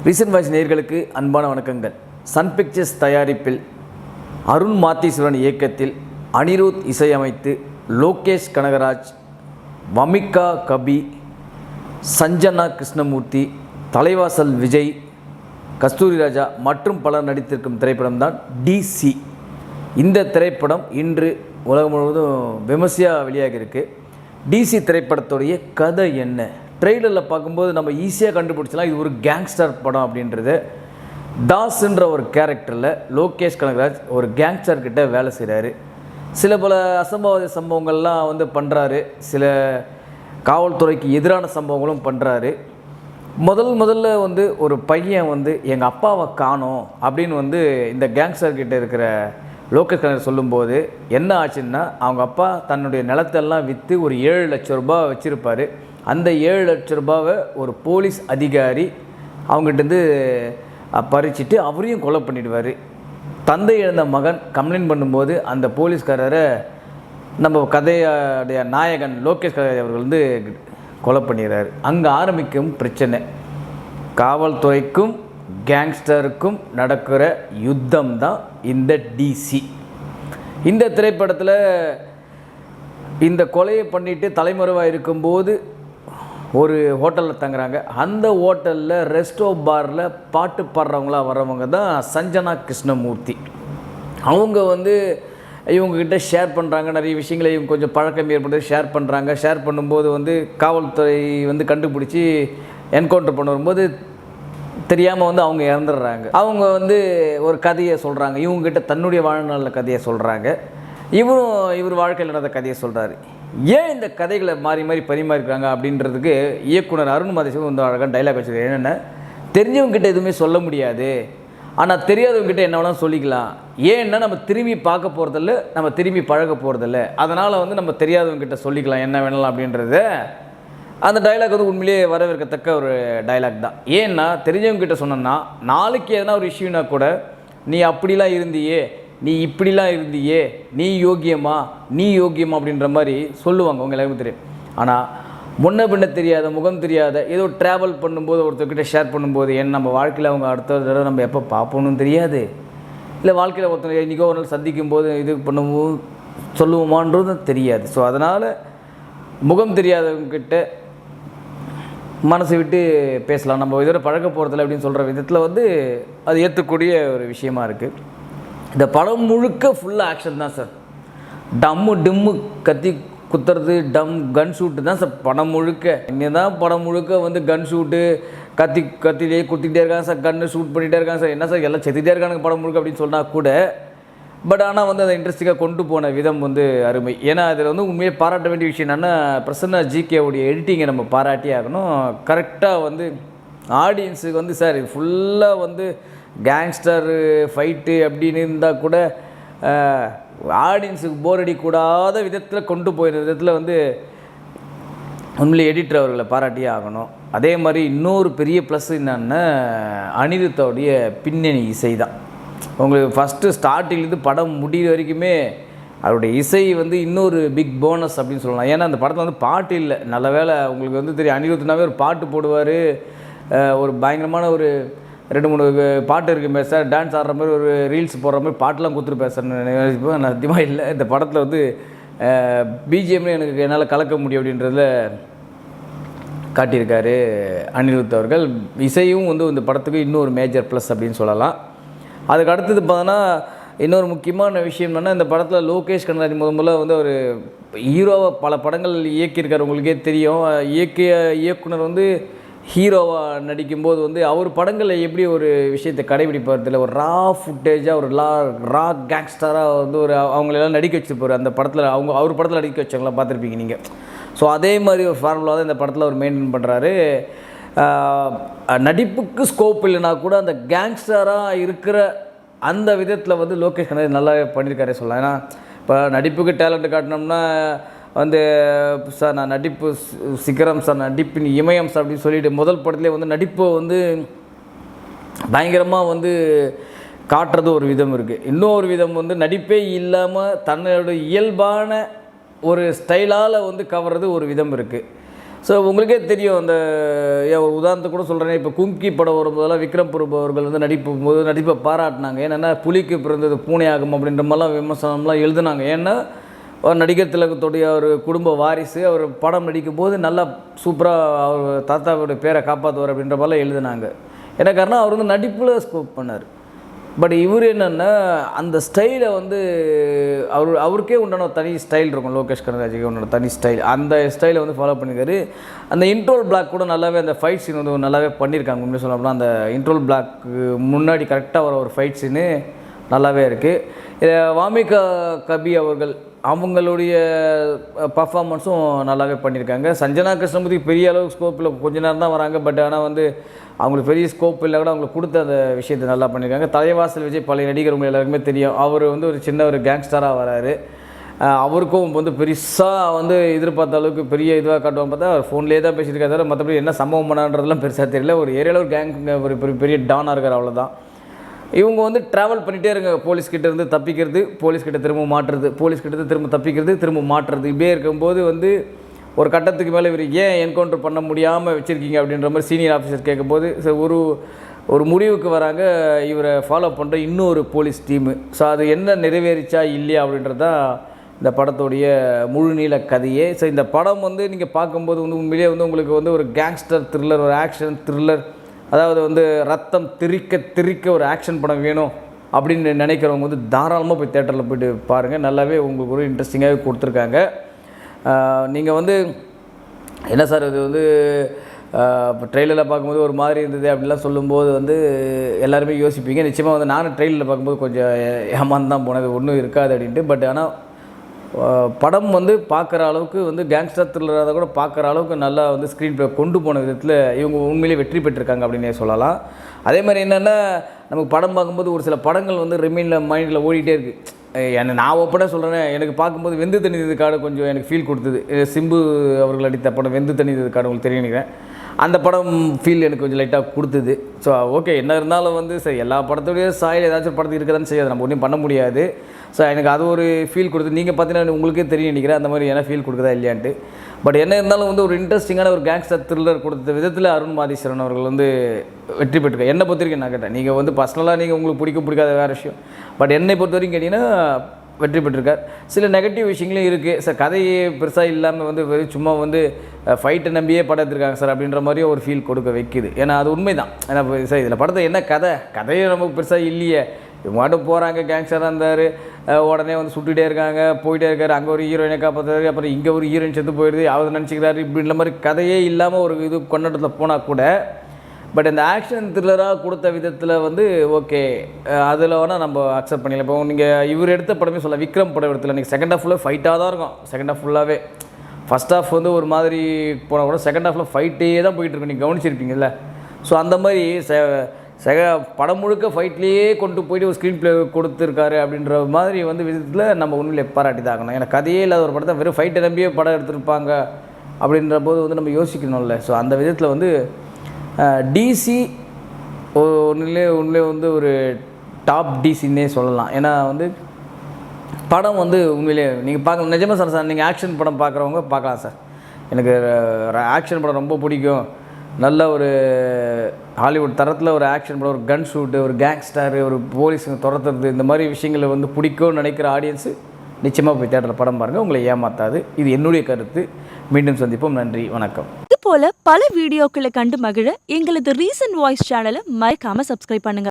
Recent voice நேயர்களுக்கு அன்பான வணக்கங்கள். சன் பிக்சர்ஸ் தயாரிப்பில் அருண் மாத்தீஸ்வரன் இயக்கத்தில் அனிருத் இசையமைத்து லோகேஷ் கனகராஜ், வமிகா கபி, சஞ்சனா கிருஷ்ணமூர்த்தி, தலைவாசல் விஜய், கஸ்தூரி ராஜா மற்றும் பலர் நடித்திருக்கும் திரைப்படம் தான் டிசி. இந்த திரைப்படம் இன்று உலகம் முழுவதும் விமர்சையாக வெளியாகி இருக்கு. டிசி திரைப்படத்துடைய கதை என்ன? ட்ரெய்லரில் பார்க்கும்போது நம்ம ஈஸியாக கண்டுபிடிச்சலாம் இது ஒரு கேங்ஸ்டர் படம் அப்படின்றது. தாஸ்ன்ற ஒரு கேரக்டரில் லோகேஷ் கனகராஜ் ஒரு கேங்ஸ்டர்கிட்ட வேலை செய்கிறாரு. சில பல அசம்பாவித சம்பவங்கள்லாம் பண்ணுறாரு. சில காவல்துறைக்கு எதிரான சம்பவங்களும் பண்ணுறாரு. முதல்ல ஒரு பையன் எங்கள் அப்பாவை காணோம் அப்படின்னு இந்த கேங்ஸ்டர்கிட்ட இருக்கிற லோகேஷ் கனகராஜ் சொல்லும்போது என்ன ஆச்சுன்னா, அவங்க அப்பா தன்னுடைய நிலத்தெல்லாம் விற்று ஒரு 7 லட்ச ரூபாய் வச்சுருப்பார். அந்த 7 லட்ச ரூபாவை ஒரு போலீஸ் அதிகாரி அவங்ககிட்டருந்து பறிச்சுட்டு அவரையும் கொலை பண்ணிடுவார். தந்தை இழந்த மகன் கம்ப்ளைண்ட் பண்ணும்போது அந்த போலீஸ்காரரை நம்ம கதையுடைய நாயகன் லோகேஷ் கனகராஜ் அவர்கள் கொலை பண்ணிடுறாரு. அங்கே ஆரம்பிக்கும் பிரச்சனை. காவல்துறைக்கும் கேங்ஸ்டருக்கும் நடக்கிற யுத்தம் தான் இந்த டிசி. இந்த திரைப்படத்தில் இந்த கொலையை பண்ணிவிட்டு தலைமறைவாக இருக்கும்போது ஒரு ஹோட்டலில் தங்குறாங்க. அந்த ஹோட்டலில் ரெஸ்டோ பாரில் பாட்டு பாடுறவங்களாக வர்றவங்க தான் சஞ்சனா கிருஷ்ணமூர்த்தி. அவங்க இவங்ககிட்ட ஷேர் பண்ணுறாங்க. நிறைய விஷயங்களை இவங்க கொஞ்சம் பழக்கம் ஏற்படுத்தி ஷேர் பண்ணுறாங்க. ஷேர் பண்ணும்போது காவல்துறை கண்டுபிடிச்சி என்கவுண்டர் பண்ண வரும்போது தெரியாமல் அவங்க இறந்துடுறாங்க. அவங்க ஒரு கதையை சொல்கிறாங்க. இவங்ககிட்ட தன்னுடைய வாழ்நாளில் கதையை சொல்கிறாங்க. இவர் வாழ்க்கையில் நடந்த கதையை சொல்கிறாரு. ஏன் இந்த கதைகளை மாறி மாறி பரிமாறிக்கிறாங்க அப்படின்றதுக்கு இயக்குனர் அருண் மாத்தீஸ்வரன் அழகான டைலாக் வச்சுருக்காரு. என்னென்ன, தெரிஞ்சவங்ககிட்ட எதுவுமே சொல்ல முடியாது, ஆனால் தெரியாதவங்ககிட்ட என்ன வேணாலும் சொல்லிக்கலாம். ஏன்னா நம்ம திரும்பி பார்க்க போகிறதில்ல, நம்ம திரும்பி பழக போகிறதில்ல. அதனால் நம்ம தெரியாதவங்ககிட்ட சொல்லிக்கலாம் என்ன வேணாலும் அப்படின்றது. அந்த டைலாக் உண்மையிலேயே வரவேற்கத்தக்க ஒரு டைலாக் தான். ஏன்னா தெரிஞ்சவங்ககிட்ட சொன்னோன்னா நாளைக்கு எதனா ஒரு இஷ்யூனா கூட நீ அப்படிலாம் இருந்தியே, நீ இப்படிலாம் இருந்தியே, நீ யோக்கியமா அப்படின்ற மாதிரி சொல்லுவாங்க. அவங்க எல்லாருமே தெரியும். ஆனால் முன்ன பின்ன தெரியாத, முகம் தெரியாத, ஏதோ ட்ராவல் பண்ணும்போது ஒருத்தர்கிட்ட ஷேர் பண்ணும்போது ஏன்னா நம்ம வாழ்க்கையில் அவங்க அடுத்த தடவை நம்ம எப்போ பார்ப்போன்னு தெரியாது. இல்லை வாழ்க்கையில் ஒருத்தர் இன்றைக்கோ ஒரு நாள் சந்திக்கும் போது இது பண்ணும்போது சொல்லுவோமான்றதும் தெரியாது. ஸோ அதனால் முகம் தெரியாதவங்கக்கிட்ட மனசை விட்டு பேசலாம், நம்ம இதோட பழக்க போகிறதில்ல அப்படின்னு சொல்கிற விதத்தில் அது ஏற்றக்கூடிய ஒரு விஷயமா இருக்குது. இந்த படம் முழுக்க ஃபுல்லாக ஆக்ஷன் தான் சார். டம்மு டிம்மு கத்தி குத்துறது, கன் ஷூட்டு தான் சார் படம் முழுக்க. இங்கே தான் படம் முழுக்க கன் ஷூட்டு, கத்திலே குத்திக்கிட்டே இருக்காங்க சார், கன்று ஷூட் பண்ணிகிட்டே இருக்காங்க சார். என்ன சார் எல்லாம் செத்துக்கிட்டே இருக்காங்க படம் முழுக்க அப்படின்னு சொன்னால் கூட, பட் ஆனால் அதை இன்ட்ரெஸ்டிங்காக கொண்டு போன விதம் அருமை. ஏன்னா அதில் உண்மையை பாராட்ட வேண்டிய விஷயம் என்னென்னா, பிரசன்னா ஜிகேவுடைய எடிட்டிங்கை நம்ம பாராட்டி ஆகணும். கரெக்டாக ஆடியன்ஸுக்கு சார் இது ஃபுல்லாக கேங்ஸ்டர் ஃபைட்டு அப்படின்னு இருந்தால் கூட ஆடியன்ஸுக்கு போர் அடிக்கூடாத விதத்தில் கொண்டு போயிடுற விதத்தில் உண்மையிலே எடிட்டர் அவர்களை பாராட்டியே ஆகணும். அதே மாதிரி இன்னொரு பெரிய ப்ளஸ் என்னன்னா, அனிருத்தோடைய பின்னணி இசை தான். உங்களுக்கு ஃபஸ்ட்டு ஸ்டார்டிங்லேருந்து படம் முடிகிற வரைக்குமே அவருடைய இசை இன்னொரு பிக் போனஸ் அப்படின்னு சொல்லலாம். ஏன்னா அந்த படத்தில் பாட்டு இல்லை. நல்ல வேலை உங்களுக்கு தெரியும், அனிருத்னாவே ஒரு பாட்டு போடுவார். ஒரு பயங்கரமான ஒரு 2-3 பாட்டு இருக்குமே சார், டான்ஸ் ஆடுற மாதிரி ஒரு ரீல்ஸ் போடுற மாதிரி பாட்டெலாம் கொடுத்துருப்பேன் சார். நான் சத்தியமாக இல்லை. இந்த படத்தில் பிஜிஎம்னு என்னால் கலக்க முடியும் அப்படின்றதில் காட்டியிருக்காரு அனிருத் அவர்கள். இசையும் இந்த படத்துக்கு இன்னொரு மேஜர் ப்ளஸ் அப்படின்னு சொல்லலாம். அதுக்கு அடுத்தது பார்த்தோன்னா இன்னொரு முக்கியமான விஷயம் என்னென்னா, இந்த படத்தில் லோகேஷ் கனகராஜ் முதல்ல ஒரு ஹீரோவை பல படங்கள் இயக்கியிருக்கார். உங்களுக்கே தெரியும். இயக்குனர் ஹீரோவாக நடிக்கும்போது அவர் படங்களில் எப்படி ஒரு விஷயத்தை கடைபிடிப்பதில் ஒரு ரா ஃபுட்டேஜாக ஒரு ரா கேங்ஸ்டராக ஒரு அவங்களெல்லாம் நடிக்க வச்சுருப்பார். அந்த படத்தில் அவர் படத்தில் நடிக்க வச்சவங்களாம் பார்த்துருப்பீங்க நீங்கள். ஸோ அதே மாதிரி ஒரு ஃபார்முலா தான் இந்த படத்தில் அவர் மெயின்டைன் பண்ணுறாரு. நடிப்புக்கு ஸ்கோப் இல்லைனா கூட அந்த கேங்ஸ்டராக இருக்கிற அந்த விதத்தில் லோகேஷ் கனகராஜ் நல்லா பண்ணியிருக்காரே சொல்லலாம். ஏன்னா இப்போ நடிப்புக்கு டேலண்ட்டு காட்டினோம்னா சார் நான் நடிப்பு சிகரம் சார், நடிப்பின் இமயம் சார் அப்படின்னு சொல்லிட்டு முதல் படத்துலேயே நடிப்பை பயங்கரமாக காட்டுறது ஒரு விதம் இருக்குது. இன்னொரு விதம் நடிப்பே இல்லாமல் தன்னோட இயல்பான ஒரு ஸ்டைலால் கவர்றது ஒரு விதம் இருக்குது. ஸோ உங்களுக்கே தெரியும் அந்த ஒரு உதாரணத்துக்கு கூட சொல்கிறேன். இப்போ கும்கி படம் வரும்போதெல்லாம் விக்ரம் பிரபு அவர்கள் வந்து நடிப்பை பாராட்டினாங்க. ஏன்னா புலிக்கு பிறந்தது பூனை ஆகும் அப்படின்ற மாதிரிலாம் விமர்சனம்லாம் எழுதுனாங்க. ஏன்னா நடிகர் திலகத்துடைய ஒரு குடும்ப வாரிசு, அவர் படம் நடிக்கும் போது நல்லா சூப்பராக அவர் தாத்தாவுடைய பேரை காப்பாற்றுவார் அப்படின்ற மாதிரிலாம் எழுதுனாங்க. ஏன்னா காரணம் அவர் வந்து நடிப்பில் ஸ்கோப் பண்ணார். பட் இவர் என்னென்னா அந்த ஸ்டைலை வந்து அவருக்கே உண்டான தனி ஸ்டைல் இருக்கும். லோகேஷ் கனகராஜுக்கு உண்டான தனி ஸ்டைல், அந்த ஸ்டைலை வந்து ஃபாலோ பண்ணியிருக்காரு. அந்த இன்ட்ரோல் பிளாக் கூட நல்லாவே அந்த ஃபைட் சீன் வந்து நல்லாவே பண்ணியிருக்காங்க. உண்மையாக சொல்ல அப்படின்னா அந்த இன்ட்ரோல் பிளாக்கு முன்னாடி கரெக்டாக வர ஒரு ஃபைட் சீனு நல்லாவே இருக்குது. வாமிகா கபி அவர்கள் அவங்களுடைய பர்ஃபார்மன்ஸும் நல்லாவே பண்ணியிருக்காங்க. சஞ்சனா கிருஷ்ணமூர்த்தி பெரிய அளவுக்கு ஸ்கோப்பில் கொஞ்ச நேரம் தான் வராங்க. பட் ஆனால் வந்து அவங்களுக்கு பெரிய ஸ்கோப் இல்லை கூட அவங்களுக்கு கொடுத்த அந்த விஷயத்தை நல்லா பண்ணியிருக்காங்க. தலைவாசல் விஜய் பழைய நடிகர் உங்களுக்கு எல்லாருக்குமே தெரியும். அவர் வந்து ஒரு சின்ன ஒரு கேங்ஸ்டராக வராரு. அவருக்கும் வந்து பெருசாக வந்து எதிர்பார்த்த அளவுக்கு பெரிய இதுவாக காட்டுவாங்க. பார்த்தா அவர் ஃபோன்லேயே தான் பேசியிருக்காரு தவிர மற்றபடி என்ன சம்பவம் பண்ணான்றதுலாம் பெருசாக தெரியல. ஒரு ஏரியாவில் ஒரு கேங் ஒரு பெரிய டானாக இருக்கார், அவ்வளோதான். இவங்க வந்து ட்ராவல் பண்ணிகிட்டே இருங்க. போலீஸ்கிட்ட இருந்து தப்பிக்கிறது, போலீஸ்கிட்ட திரும்ப மாட்டுறது, போலீஸ்கிட்ட திரும்ப தப்பிக்கிறது, திரும்ப மாட்டுறது. இப்படியே இருக்கும்போது வந்து ஒரு கட்டத்துக்கு மேலே இவர் ஏன் என்கவுண்டர் பண்ண முடியாமல் வச்சுருக்கீங்க அப்படின்ற மாதிரி சீனியர் ஆஃபீஸர் கேட்கும்போது ஒரு முடிவுக்கு வராங்க. இவரை ஃபாலோ பண்ணுற இன்னொரு போலீஸ் டீமு. ஸோ அது என்ன நிறைவேறிச்சா இல்லையா அப்படின்றது தான் இந்த படத்துடைய முழுநீள கதையே. ஸோ இந்த படம் வந்து நீங்கள் பார்க்கும்போது வந்து உண்மையிலே வந்து உங்களுக்கு வந்து ஒரு கேங்ஸ்டர் த்ரில்லர், ஒரு ஆக்ஷன் த்ரில்லர், அதாவது வந்து ரத்தம் திரிக்க ஒரு ஆக்ஷன் படம் வேணும் அப்படின்னு நினைக்கிறவங்க வந்து தாராளமாக போய் தேட்டரில் போய்ட்டு பாருங்கள். நல்லாவே உங்களுக்கு ஒரு இன்ட்ரெஸ்டிங்காகவே கொடுத்துருக்காங்க. நீங்கள் வந்து என்ன சார் இது வந்து இப்போ ட்ரெயிலரில் பார்க்கும்போது ஒரு மாதிரி இருந்தது அப்படின்லாம் சொல்லும்போது வந்து எல்லாருமே யோசிப்பீங்க. நிச்சயமாக வந்து நானும் ட்ரெயிலரில் பார்க்கும்போது கொஞ்சம் ஏமாந்து தான் போனது, ஒன்றும் இருக்காது அப்படின்ட்டு. பட் ஆனால் படம் வந்து பார்க்குற அளவுக்கு வந்து கேங்ஸ்டர் த்ரில்லராக கூட பார்க்குற அளவுக்கு நல்லா வந்து ஸ்க்ரீன் ப்ளே கொண்டு போன விதத்தில் இவங்க உண்மையிலே வெற்றி பெற்றிருக்காங்க அப்படின்னே சொல்லலாம். அதே மாதிரி என்னென்னா நமக்கு படம் பார்க்கும்போது ஒரு சில படங்கள் வந்து மைண்டில் ஓடிட்டே இருக்குது. நான் ஓப்பனாக சொல்கிறேன், எனக்கு பார்க்கும்போது வெந்து தணிந்தது காடு கொஞ்சம் எனக்கு ஃபீல் கொடுத்தது. சிம்பு அவர்கள் அடித்த படம் வெந்து தணிந்தது காடு உங்களுக்கு தெரியும் நினைக்கிறேன். அந்த படம் ஃபீல் எனக்கு கொஞ்சம் லைட்டாக கொடுத்தது. ஸோ ஓகே, என்ன இருந்தாலும் வந்து சரி, எல்லா படத்துடைய சாயல் ஏதாச்சும் படத்துக்கு இருக்கதான்னு செய்யாது, நம்ம ஒன்றும் பண்ண முடியாது. ஸோ எனக்கு அது ஒரு ஃபீல் கொடுத்து நீங்கள் பார்த்தீங்கன்னா உங்களுக்கே தெரியும் நினைக்கிறேன் அந்த மாதிரி என்ன ஃபீல் கொடுக்குதா இல்லையான்ட்டு. பட் என்ன இருந்தாலும் வந்து ஒரு இன்ட்ரெஸ்டிங்கான ஒரு கேங்ஸ்டர் த்ரில்லர் கொடுத்த விதத்தில் அருண் மாதீஸ்வரன் அவர்கள் வந்து வெற்றி பெற்றிருக்காங்க. என்னை பொறுத்த வரைக்கும் நான் கேட்டேன், நீங்கள் வந்து பர்சனலாக நீங்கள் உங்களுக்கு பிடிக்காத வேறு விஷயம். பட் என்னை பொறுத்த வரைக்கும் கேட்டிங்கன்னா வெற்றி பெற்றிருக்கார். சில நெகட்டிவ் விஷயங்களும் இருக்குது சார். கதையே பெருசாக இல்லாமல் வந்து வெறும் சும்மா வந்து ஃபைட்டை நம்பியே படம் எடுத்திருக்காங்க சார் அப்படின்ற மாதிரியும் ஒரு ஃபீல் கொடுக்க வைக்குது. ஏன்னா அது உண்மை தான். ஏன்னா சார் இதில் படத்தை என்ன கதையே நமக்கு பெருசாக இல்லையே. இவங்க மட்டும் போகிறாங்க, கேங்ஸ்டராக இருந்தார், உடனே வந்து சுட்டுகிட்டே இருக்காங்க, போயிட்டே இருக்காரு, அங்கே ஒரு ஹீரோயினை காப்பாற்றுறாரு, அப்புறம் இங்கே ஒரு ஹீரோயின் செத்து போயிடுது, அவர் நினச்சிக்கிறாரு, இப்படின்ற மாதிரி கதையே இல்லாமல் ஒரு இது கொண்டாட்டத்தில் போனால் கூட பட் இந்த ஆக்ஷன் த்ரில்லராக கொடுத்த விதத்தில் வந்து ஓகே, அதில் வேணால் நம்ம அக்செப்ட் பண்ணிக்கலாம். இப்போ நீங்கள் இவர் எடுத்த படமே சொல்ல, விக்ரம் படம் இடத்துல நீங்கள் செகண்ட் ஹாஃப் ஃபுல்லாக ஃபைட்டாக தான் இருக்கும். செகண்ட் ஹாஃப் ஃபுல்லாகவே ஃபஸ்ட் ஹாஃப் வந்து ஒரு மாதிரி போனால் கூட செகண்ட் ஹாஃபில் ஃபைட்டே தான் போயிட்டுருக்கும், நீங்கள் கவனிச்சிருப்பீங்கல்ல. ஸோ அந்த மாதிரி படம் முழுக்க ஃபைட்லேயே கொண்டு போயிட்டு ஒரு ஸ்க்ரீன் ப்ளே கொடுத்துருக்காரு அப்படின்ற மாதிரி வந்து விதத்தில் நம்ம உண்மையிலே பாராட்டி தான் ஆகணும். ஏன்னா கதையே இல்லாத ஒரு படத்தை வெறும் ஃபைட்டை நம்பியே படம் எடுத்திருப்பாங்க அப்படின்ற போது வந்து நம்ம யோசிக்கணும்ல. ஸோ அந்த விதத்தில் வந்து டிசி உண்மையிலே வந்து ஒரு டாப் டிசின்னே சொல்லலாம். ஏன்னா வந்து படம் வந்து உண்மையிலே நீங்கள் பார்க்க நிஜமாக சார் நீங்கள் ஆக்ஷன் படம் பார்க்குறவங்க பார்க்கலாம் சார். எனக்கு ஆக்ஷன் படம் ரொம்ப பிடிக்கும், நல்ல ஒரு ஹாலிவுட் தரத்தில் ஒரு ஆக்ஷன் படம், ஒரு கன் ஷூட்டு, ஒரு கேங்ஸ்டர், ஒரு போலீஸுங்க துரத்துறது, இந்த மாதிரி விஷயங்களை வந்து பிடிக்கும்னு நினைக்கிற ஆடியன்ஸு நிச்சயமாக போய் தேட்டரில் படம் பாருங்கள், உங்களை ஏமாற்றாது. இது என்னுடைய கருத்து. மீண்டும் சந்திப்போம். நன்றி, வணக்கம். இது போல பல வீடியோக்களை கண்டு மகிழ எங்களது ரீசன்ட் வாய்ஸ் சேனலை மறக்காம சப்ஸ்கிரைப் பண்ணுங்க.